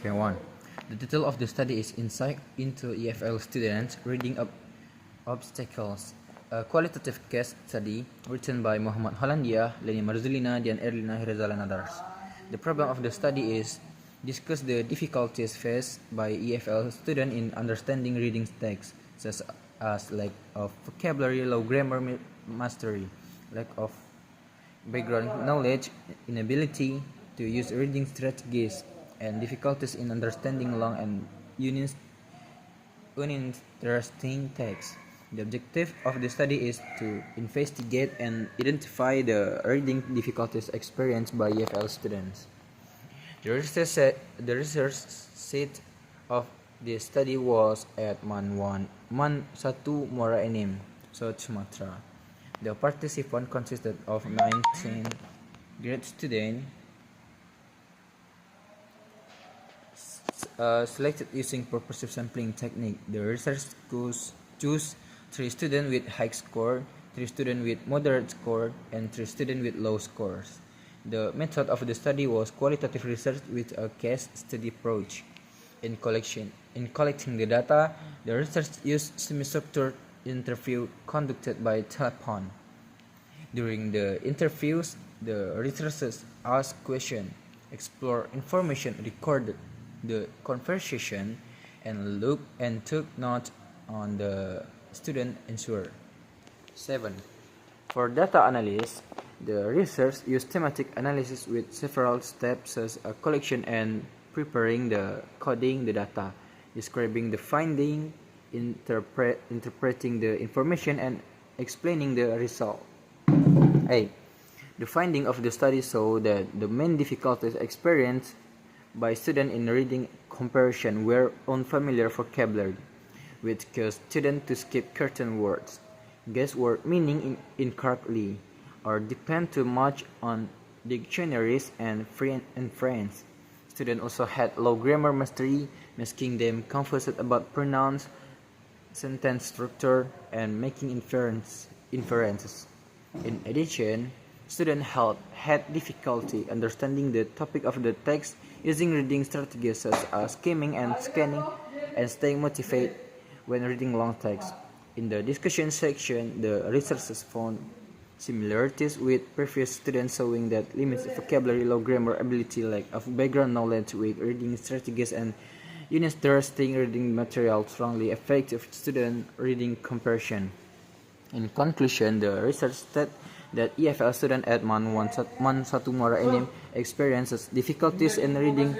Okay, 1. The title of the study is Insight into EFL Students Reading Obstacles, a qualitative case study written by Muhammad Hollandia, Leni Marzulina, dan Erlina Hirzal and others. The problem of the study is discuss the difficulties faced by EFL students in understanding reading text, such as lack of vocabulary, low grammar mastery, lack of background knowledge, inability to use reading strategies, and difficulties in understanding long and uninteresting text. The objective of the study is to investigate and identify the reading difficulties experienced by EFL students. The research seat of the study was at Man 1 Muara Enim, South Sumatra. The participants consisted of 19 grade students selected using purposive sampling technique. The research chose 3 students with high score, 3 students with moderate score, and 3 students with low scores. The method of the study was qualitative research with a case study approach. In collecting the data, the research used semi-structured interview conducted by telephone. During the interviews, the researchers asked questions, explored information, recorded the conversation, and took notes on the student answer. 7. For data analysis, the research used thematic analysis with several steps such as collection and preparing coding the data, describing the finding, interpreting the information, and explaining the result. 8. The finding of the study show that the main difficulties experienced by students in reading comprehension were unfamiliar vocabulary, which caused students to skip certain words, guess word meaning incorrectly, or depend too much on dictionaries and friends. Students also had low grammar mastery, making them confused about pronouns, sentence structure, and making inferences. In addition, students had difficulty understanding the topic of the text using reading strategies such as skimming and scanning, and staying motivated when reading long text. In the discussion section, the researchers found similarities with previous students, showing that limited vocabulary, low grammar ability, lack of background knowledge, weak reading strategies, and uninteresting reading material strongly affect student reading comprehension. In conclusion, the research stated that EFL students at Man 1 Muara Enim experiences difficulties in reading